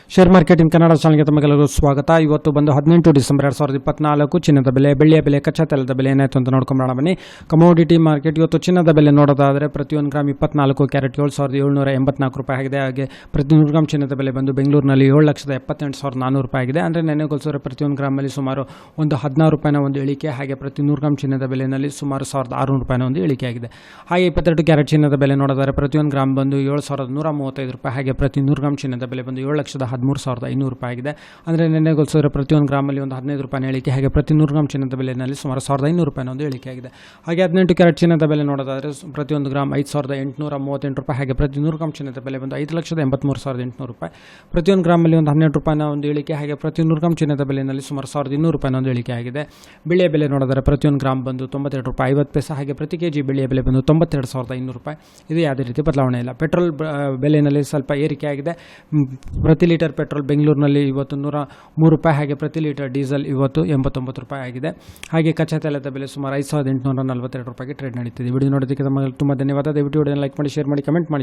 Share marketing Kannada ಚಾನಲ್ಗೆ ತಮಗೆಲ್ಲರಿಗೂ ಸ್ವಾಗತ. ಇವತ್ತು ಬಂದು 18 ಡಿಸೆಂಬರ್ 2024 ಚಿನ್ನದ ಬೆಲೆ, ಬೆಳ್ಳಿಯ ಬೆಲೆ, ಕಚ್ಚಾ ತೈಲದ ಬೆಲೆ ಏನಾಯಿತು ಅಂತ ನೋಡ್ಕೊಂಬರೋಣ ಬನ್ನಿ. ಕಮೋಡಿಟಿ ಮಾರ್ಕೆಟ್ ಇವತ್ತು ಚಿನ್ನದ ಬೆಲೆ ನೋಡೋದಾದರೆ ಪ್ರತಿ 1 ಗ್ರಾಮ್ 24 ಕ್ಯಾರೆಟ್ 7,784 ರೂಪಾಯಿ ಆಗಿದೆ. ಹಾಗೆ ಪ್ರತಿ 100 ಗ್ರಾಮ್ ಚಿನ್ನದ ಬೆಲೆ ಬಂದು ಬೆಂಗಳೂರಿನಲ್ಲಿ 7,78,400 ರೂಪಾಯಿ ಆಗಿದೆ. ಅಂದರೆ ನೆನೆಗೋಲ್ಸಿದ್ರೆ ಪ್ರತಿ 1 ಗ್ರಾಮಲ್ಲಿ ಸುಮಾರು ಒಂದು 16 ರೂಪಾಯಿನ ಒಂದು ಇಳಿಕೆ. ಹಾಗೆ ಪ್ರತಿ 100 ಗ್ರಾಮ್ ಚಿನ್ನದ ಬೆಲೆಯಲ್ಲಿ ಸುಮಾರು 1,600 ರೂಪಾಯಿನ ಒಂದು ಇಳಿಕೆ ಆಗಿದೆ. ಹಾಗೆ 22 ಕ್ಯಾರೆಟ್ ಚಿನ್ನದ ಬೆಲೆ ನೋಡೋದಾದರೆ ಪ್ರತಿ 1 ಗ್ರಾಮ್ ಬಂದು 7,135 ರೂಪಾಯಿ. ಹಾಗೆ ಪ್ರತಿ 100 ಗ್ರಾಮ್ ಚಿನ್ನದ ಬೆಲೆ ಬಂದು 7,13,500 ರೂಪಾಯಿ ಆಗಿದೆ. ಅಂದರೆ ನೆನ್ನೆಗೋಲ್ಸಿದ್ರೆ ಪ್ರತಿ 1 ಗ್ರಾಮಲ್ಲಿ ಒಂದು 15 ರೂಪಾಯಿನ ಇಳಿಕೆ. ಹಾಗೆ ಪ್ರತಿ 100 ಗ್ರಾಮ್ ಚಿನ್ನದ ಬೆಲೆಯಲ್ಲಿ ಸುಮಾರು 1,500 ರೂಪಾಯಿನ ಒಂದು ಇಳಿಕೆ ಆಗಿದೆ. ಹಾಗೆ 18 ಕ್ಯಾರೆಟ್ ಚಿನ್ನದ ಬೆಲೆ ನೋಡೋದಾದರೆ ಪ್ರತಿ 1 ಗ್ರಾಮ್ 5,838 ರೂಪಾಯಿ. ಹಾಗೆ ಪ್ರತಿ 100 ಗ್ರಾಮ್ ಚಿನ್ನದ ಬೆಲೆ ಬಂದು 5,83,800 ರೂಪಾಯಿ. ಪ್ರತಿ 1 ಗ್ರಾಮಲ್ಲಿ ಒಂದು 12 ರೂಪಾಯಿನ ಒಂದು ಇಳಿಕೆ. ಹಾಗೆ ಪ್ರತಿ 100 ಗ್ರಾಮ್ ಚಿನ್ನದ ಬೆಲೆಯಲ್ಲಿ ಸುಮಾರು 1,200 ರೂಪಾಯಿನ ಒಂದು ಇಳಿಕೆ ಆಗಿದೆ. ಬೆಳ್ಳಿಯ ಬೆಲೆ ನೋಡಿದರೆ ಪ್ರತಿ 1 ಗ್ರಾಮ್ ಬಂದು 92 ರೂಪಾಯಿ 50 ಪೈಸೆ. ಹಾಗೆ ಪ್ರತಿ ಕೆಜಿ ಬೆಳ್ಳಿಯ ಬೆಲೆ ಬಂದು 92,500 ರೂಪಾಯಿ. ಇದು ಯಾವುದೇ ರೀತಿ ಬದಲಾವಣೆ ಇಲ್ಲ. ಪೆಟ್ರೋಲ್ ಬೆಲೆಯಲ್ಲಿ ಸ್ವಲ್ಪ ಏರಿಕೆ ಆಗಿದೆ. ಪ್ರತಿ ಲೀಟರ್ ಪೆಟ್ರೋಲ್ ಬೆಂಗಳೂರಿನಲ್ಲಿ ಇವತ್ತು 103 ರೂಪಾಯಿ. ಹಾಗೆ ಪ್ರತಿ ಲೀಟರ್ ಡೀಸೆಲ್ ಇವತ್ತು 89 ರೂಪಾಯಿ ಆಗಿದೆ. ಹಾಗೆ ಕಚ್ಚಾ ತೈಲದ ಬೆಲೆ ಸುಮಾರು 5,842 ರೂಪಾಯಿಗೆ ಟ್ರೇಡ್ ನಡೀತಿದೆ. ವಿಡಿಯೋ ನೋಡೋದಕ್ಕೆ ತಮಗೆ ತುಂಬ ಧನ್ಯವಾದ. ದಯವಿಟ್ಟು ವಿಡಿಯೋನ ಲೈಕ್ ಮಾಡಿ, ಶೇರ್ ಮಾಡಿ, ಕಮೆಂಟ್ ಮಾಡಿ.